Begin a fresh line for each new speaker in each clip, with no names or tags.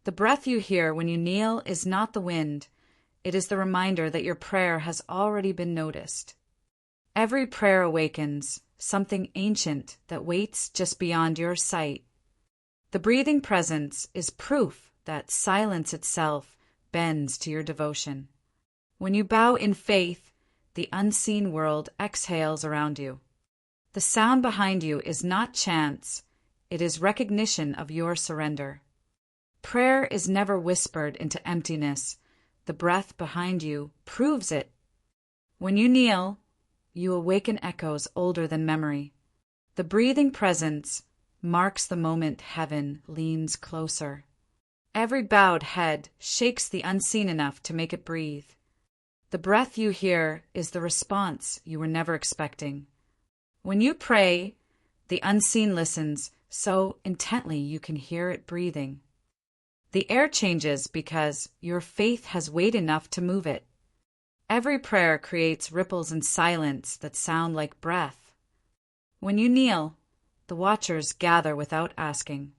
The breath you hear when you kneel is not the wind. It is the reminder that your prayer has already been noticed. Every prayer awakens something ancient that waits just beyond your sight. The breathing presence is proof that silence itself bends to your devotion. When you bow in faith, the unseen world exhales around you. The sound behind you is not chance, it is recognition of your surrender. Prayer is never whispered into emptiness. The breath behind you proves it. When you kneel, you awaken echoes older than memory. The breathing presence marks the moment heaven leans closer. Every bowed head shakes the unseen enough to make it breathe. The breath you hear is the response you were never expecting. When you pray, the unseen listens so intently you can hear it breathing. The air changes because your faith has weight enough to move it. Every prayer creates ripples in silence that sound like breath. When you kneel, the watchers gather without asking.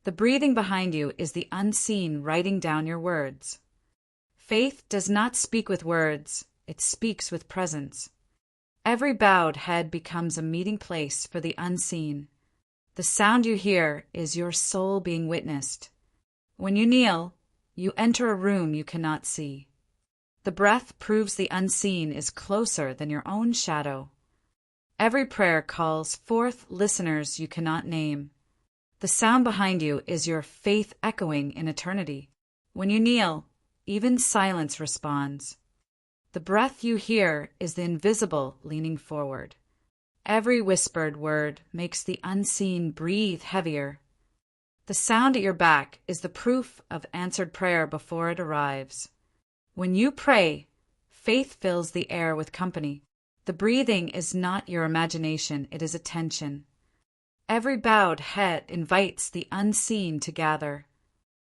The breathing behind you is the unseen writing down your words. Faith does not speak with words, it speaks with presence. Every bowed head becomes a meeting place for the unseen. The sound you hear is your soul being witnessed. When you kneel, you enter a room you cannot see. The breath proves the unseen is closer than your own shadow. Every prayer calls forth listeners you cannot name. The sound behind you is your faith echoing in eternity. When you kneel, even silence responds. The breath you hear is the invisible leaning forward. Every whispered word makes the unseen breathe heavier. The sound at your back is the proof of answered prayer before it arrives. When you pray, faith fills the air with company. The breathing is not your imagination, it is attention. Every bowed head invites the unseen to gather.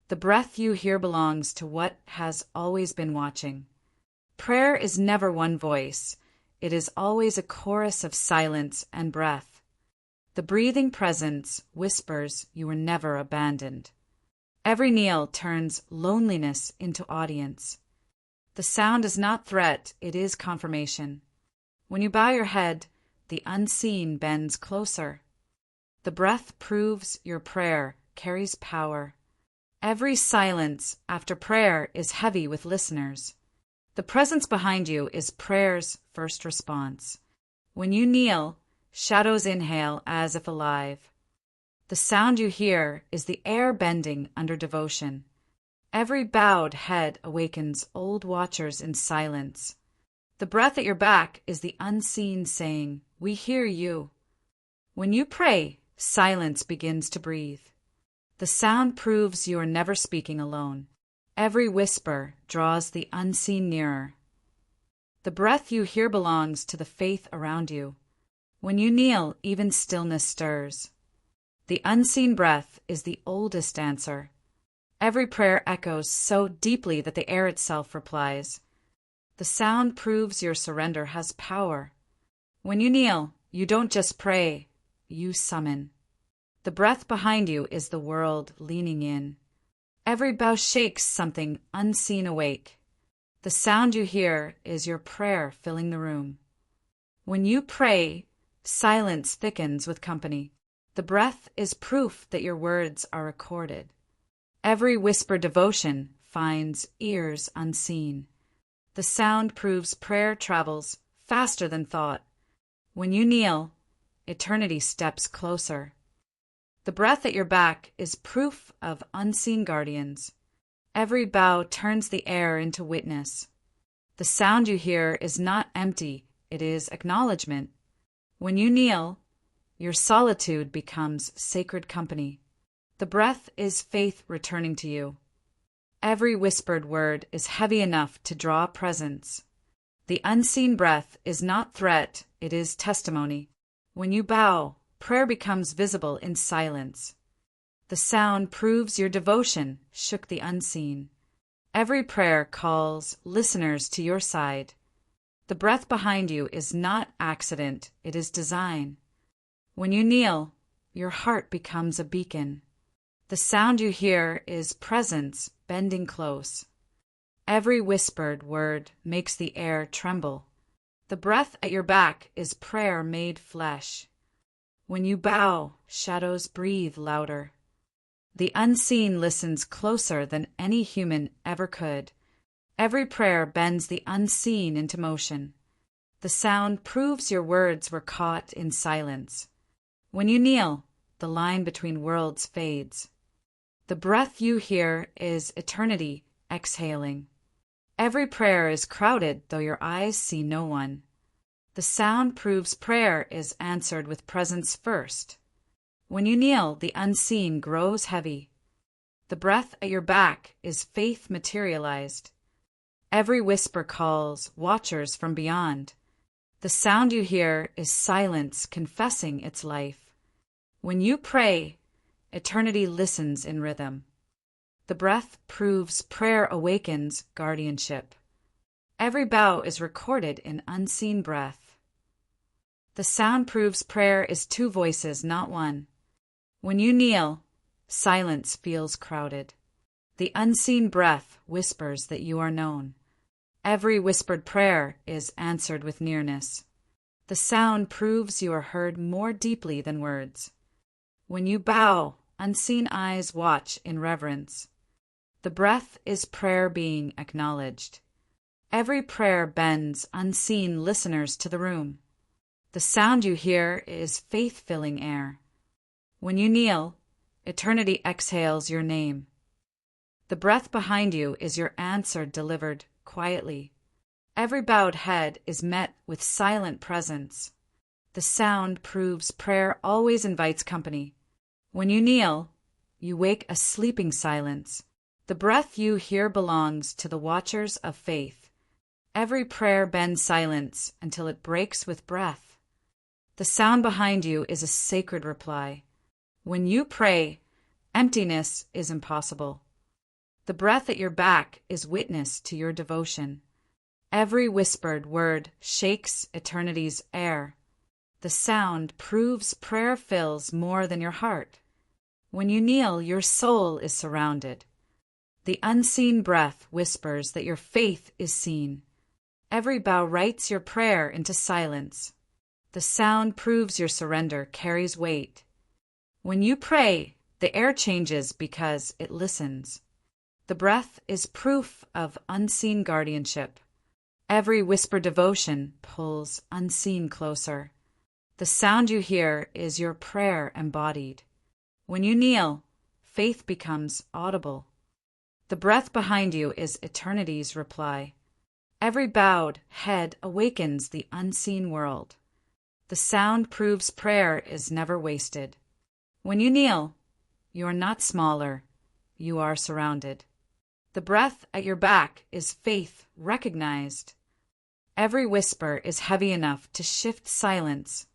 The breath you hear belongs to what has always been watching. Prayer is never one voice. It is always a chorus of silence and breath. The breathing presence whispers you were never abandoned. Every kneel turns loneliness into audience. The sound is not threat, it is confirmation. When you bow your head, the unseen bends closer. The breath proves your prayer carries power. Every silence after prayer is heavy with listeners. The presence behind you is prayer's first response. When you kneel, shadows inhale as if alive. The sound you hear is the air bending under devotion. Every bowed head awakens old watchers in silence. The breath at your back is the unseen saying, "We hear you." When you pray, silence begins to breathe. The sound proves you are never speaking alone. Every whisper draws the unseen nearer. The breath you hear belongs to the faith around you. When you kneel, even stillness stirs. The unseen breath is the oldest answer. Every prayer echoes so deeply that the air itself replies. The sound proves your surrender has power. When you kneel, you don't just pray, you summon. The breath behind you is the world leaning in. Every bow shakes something unseen awake. The sound you hear is your prayer filling the room. When you pray, silence thickens with company. The breath is proof that your words are recorded. Every whispered devotion finds ears unseen. The sound proves prayer travels faster than thought. When you kneel, eternity steps closer. The breath at your back is proof of unseen guardians. Every bow turns the air into witness. The sound you hear is not empty, it is acknowledgement. When you kneel, your solitude becomes sacred company. The breath is faith returning to you. Every whispered word is heavy enough to draw presence. The unseen breath is not threat, it is testimony. When you bow, prayer becomes visible in silence. The sound proves your devotion shook the unseen. Every prayer calls listeners to your side. The breath behind you is not accident, it is design. When you kneel, your heart becomes a beacon. The sound you hear is presence bending close. Every whispered word makes the air tremble. The breath at your back is prayer made flesh. When you bow, shadows breathe louder. The unseen listens closer than any human ever could. Every prayer bends the unseen into motion. The sound proves your words were caught in silence. When you kneel, the line between worlds fades. The breath you hear is eternity exhaling. Every prayer is crowded, though your eyes see no one. The sound proves prayer is answered with presence first. When you kneel, the unseen grows heavy. The breath at your back is faith materialized. Every whisper calls watchers from beyond. The sound you hear is silence confessing its life. When you pray, eternity listens in rhythm. The breath proves prayer awakens guardianship. Every bow is recorded in unseen breath. The sound proves prayer is two voices, not one. When you kneel, silence feels crowded. The unseen breath whispers that you are known. Every whispered prayer is answered with nearness. The sound proves you are heard more deeply than words. When you bow, unseen eyes watch in reverence. The breath is prayer being acknowledged. Every prayer bends unseen listeners to the room. The sound you hear is faith-filling air. When you kneel, eternity exhales your name. The breath behind you is your answer delivered quietly. Every bowed head is met with silent presence. The sound proves prayer always invites company. When you kneel, you wake a sleeping silence. The breath you hear belongs to the watchers of faith. Every prayer bends silence until it breaks with breath. The sound behind you is a sacred reply. When you pray, emptiness is impossible. The breath at your back is witness to your devotion. Every whispered word shakes eternity's air. The sound proves prayer fills more than your heart. When you kneel, your soul is surrounded. The unseen breath whispers that your faith is seen. Every bow writes your prayer into silence. The sound proves your surrender carries weight. When you pray, the air changes because it listens. The breath is proof of unseen guardianship. Every whispered devotion pulls unseen closer. The sound you hear is your prayer embodied. When you kneel, faith becomes audible. The breath behind you is eternity's reply. Every bowed head awakens the unseen world. The sound proves prayer is never wasted. When you kneel, you are not smaller, you are surrounded. The breath at your back is faith recognized. Every whisper is heavy enough to shift silence.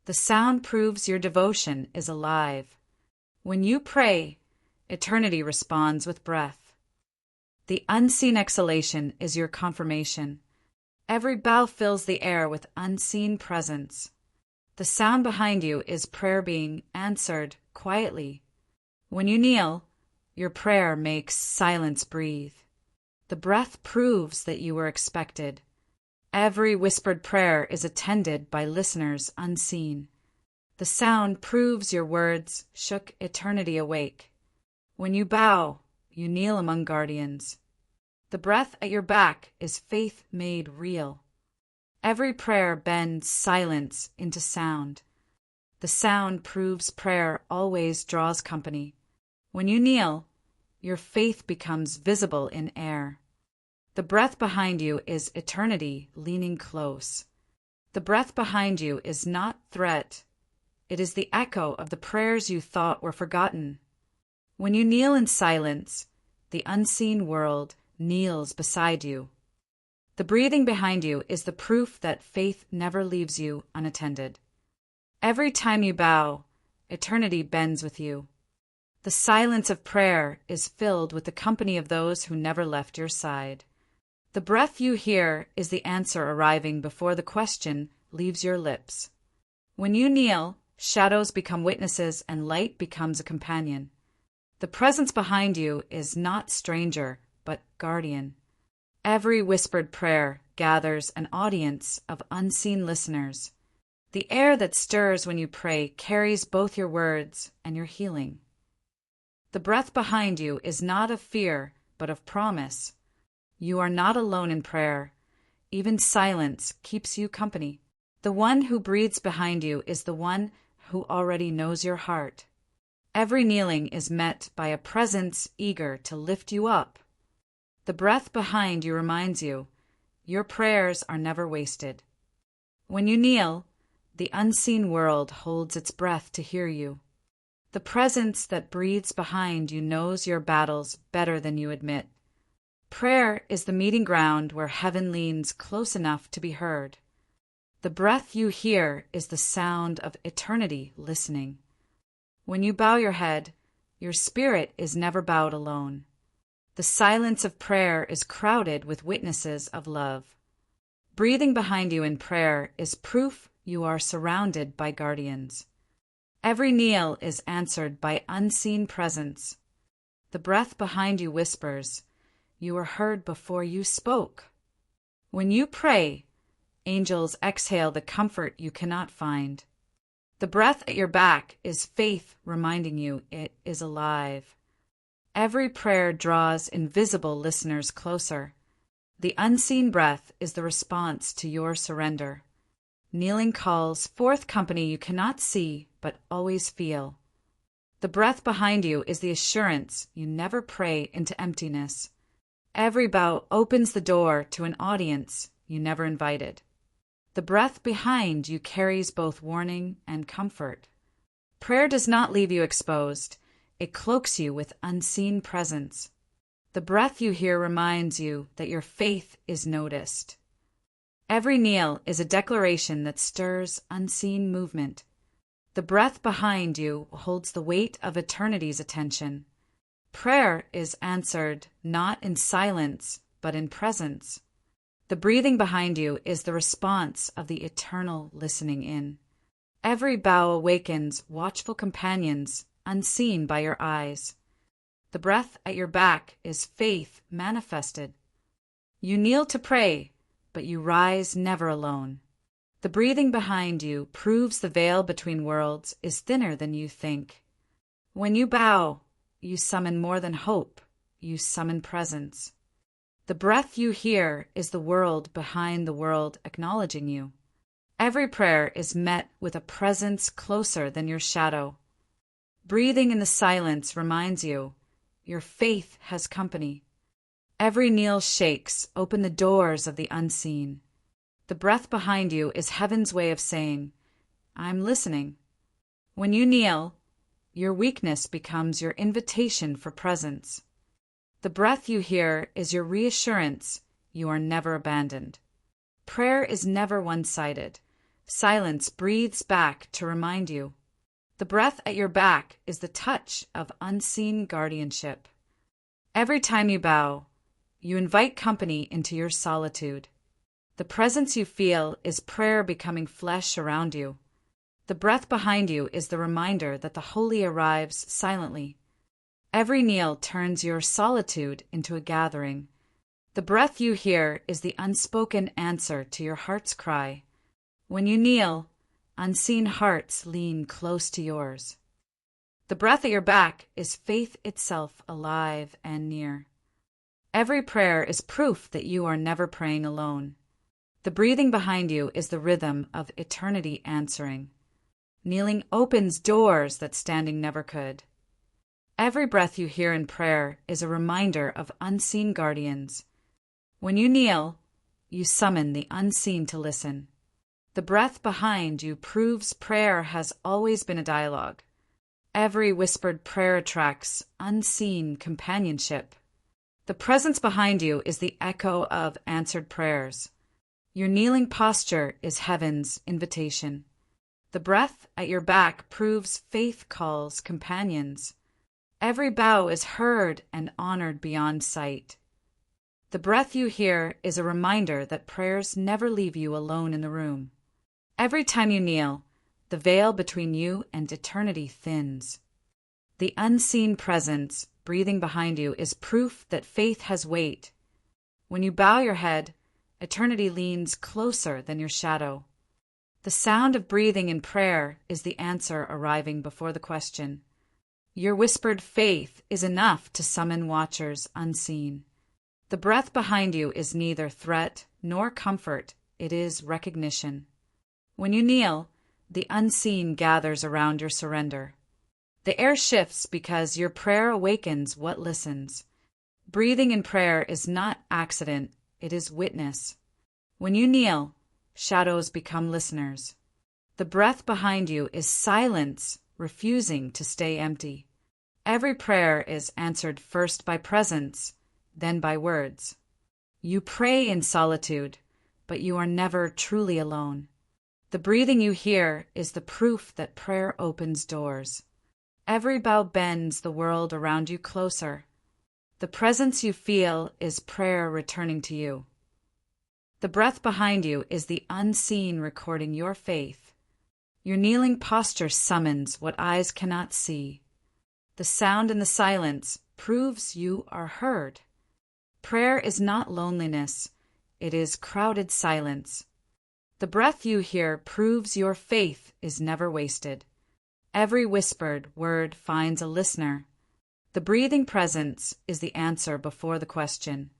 The sound proves your devotion is alive. When you pray, eternity responds with breath. The unseen exhalation is your confirmation. Every bow fills the air with unseen presence. The sound behind you is prayer being answered quietly. When you kneel, your prayer makes silence breathe. The breath proves that you were expected. Every whispered prayer is attended by listeners unseen. The sound proves your words shook eternity awake. When you bow, you kneel among guardians. The breath at your back is faith made real. Every prayer bends silence into sound. The sound proves prayer always draws company. When you kneel, your faith becomes visible in air. The breath behind you is eternity leaning close. The breath behind you is not threat. It is the echo of the prayers you thought were forgotten. When you kneel in silence, the unseen world kneels beside you. The breathing behind you is the proof that faith never leaves you unattended. Every time you bow, eternity bends with you. The silence of prayer is filled with the company of those who never left your side. The breath you hear is the answer arriving before the question leaves your lips. When you kneel, shadows become witnesses and light becomes a companion. The presence behind you is not stranger, but guardian. Every whispered prayer gathers an audience of unseen listeners. The air that stirs when you pray carries both your words and your healing. The breath behind you is not of fear, but of promise. You are not alone in prayer. Even silence keeps you company. The one who breathes behind you is the one who already knows your heart. Every kneeling is met by a presence eager to lift you up. The breath behind you reminds you, your prayers are never wasted. When you kneel, the unseen world holds its breath to hear you. The presence that breathes behind you knows your battles better than you admit. Prayer is the meeting ground where heaven leans close enough to be heard. The breath you hear is the sound of eternity listening. When you bow your head, your spirit is never bowed alone. The silence of prayer is crowded with witnesses of love. Breathing behind you in prayer is proof you are surrounded by guardians. Every kneel is answered by unseen presence. The breath behind you whispers, you were heard before you spoke. When you pray, angels exhale the comfort you cannot find. The breath at your back is faith reminding you it is alive. Every prayer draws invisible listeners closer. The unseen breath is the response to your surrender. Kneeling calls forth company you cannot see but always feel. The breath behind you is the assurance you never pray into emptiness. Every bow opens the door to an audience you never invited. The breath behind you carries both warning and comfort. Prayer does not leave you exposed. It cloaks you with unseen presence. The breath you hear reminds you that your faith is noticed. Every kneel is a declaration that stirs unseen movement. The breath behind you holds the weight of eternity's attention. Prayer is answered not in silence, but in presence. The breathing behind you is the response of the eternal listening in. Every bow awakens watchful companions, unseen by your eyes. The breath at your back is faith manifested. You kneel to pray, but you rise never alone. The breathing behind you proves the veil between worlds is thinner than you think. When you bow, you summon more than hope, you summon presence. The breath you hear is the world behind the world acknowledging you. Every prayer is met with a presence closer than your shadow. Breathing in the silence reminds you, your faith has company. Every kneel shakes open the doors of the unseen. The breath behind you is heaven's way of saying, I'm listening. When you kneel, your weakness becomes your invitation for presence. The breath you hear is your reassurance you are never abandoned. Prayer is never one-sided. Silence breathes back to remind you. The breath at your back is the touch of unseen guardianship. Every time you bow, you invite company into your solitude. The presence you feel is prayer becoming flesh around you. The breath behind you is the reminder that the holy arrives silently. Every kneel turns your solitude into a gathering. The breath you hear is the unspoken answer to your heart's cry. When you kneel, unseen hearts lean close to yours. The breath at your back is faith itself, alive and near. Every prayer is proof that you are never praying alone. The breathing behind you is the rhythm of eternity answering. Kneeling opens doors that standing never could. Every breath you hear in prayer is a reminder of unseen guardians. When you kneel, you summon the unseen to listen. The breath behind you proves prayer has always been a dialogue. Every whispered prayer attracts unseen companionship. The presence behind you is the echo of answered prayers. Your kneeling posture is heaven's invitation. The breath at your back proves faith calls companions. Every bow is heard and honored beyond sight. The breath you hear is a reminder that prayers never leave you alone in the room. Every time you kneel, the veil between you and eternity thins. The unseen presence breathing behind you is proof that faith has weight. When you bow your head, eternity leans closer than your shadow. The sound of breathing in prayer is the answer arriving before the question. Your whispered faith is enough to summon watchers unseen. The breath behind you is neither threat nor comfort, it is recognition. When you kneel, the unseen gathers around your surrender. The air shifts because your prayer awakens what listens. Breathing in prayer is not accident, it is witness. When you kneel, shadows become listeners. The breath behind you is silence, refusing to stay empty. Every prayer is answered first by presence, then by words. You pray in solitude, but you are never truly alone. The breathing you hear is the proof that prayer opens doors. Every bow bends the world around you closer. The presence you feel is prayer returning to you. The breath behind you is the unseen recording your faith. Your kneeling posture summons what eyes cannot see. The sound in the silence proves you are heard. Prayer is not loneliness, it is crowded silence. The breath you hear proves your faith is never wasted. Every whispered word finds a listener. The breathing presence is the answer before the question.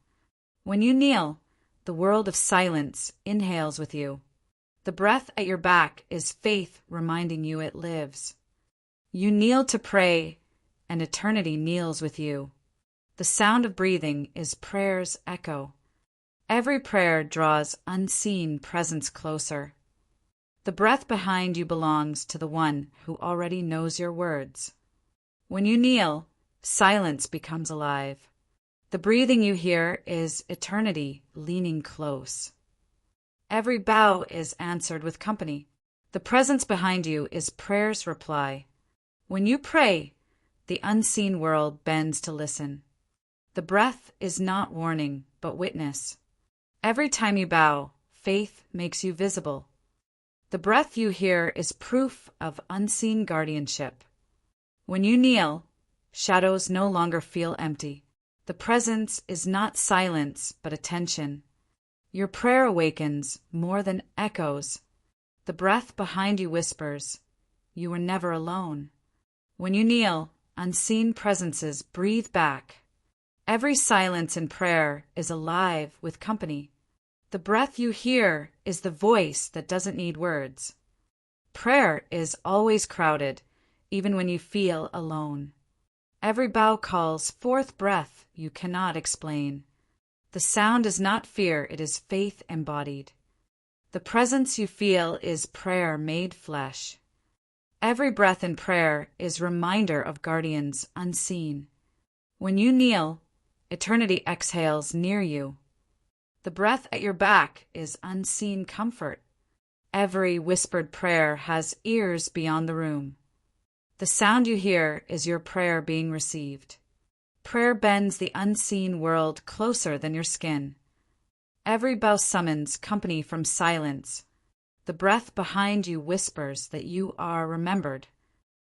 When you kneel, the world of silence inhales with you. The breath at your back is faith reminding you it lives. You kneel to pray, and eternity kneels with you. The sound of breathing is prayer's echo. Every prayer draws unseen presence closer. The breath behind you belongs to the one who already knows your words. When you kneel, silence becomes alive. The breathing you hear is eternity leaning close. Every bow is answered with company. The presence behind you is prayer's reply. When you pray, the unseen world bends to listen. The breath is not warning, but witness. Every time you bow, faith makes you visible. The breath you hear is proof of unseen guardianship. When you kneel, shadows no longer feel empty. The presence is not silence, but attention. Your prayer awakens more than echoes. The breath behind you whispers, you were never alone. When you kneel, unseen presences breathe back. Every silence in prayer is alive with company. The breath you hear is the voice that doesn't need words. Prayer is always crowded, even when you feel alone. Every bow calls forth breath you cannot explain. The sound is not fear, it is faith embodied. The presence you feel is prayer made flesh. Every breath in prayer is reminder of guardians unseen. When you kneel, eternity exhales near you. The breath at your back is unseen comfort. Every whispered prayer has ears beyond the room. The sound you hear is your prayer being received. Prayer bends the unseen world closer than your skin. Every bow summons company from silence. The breath behind you whispers that you are remembered.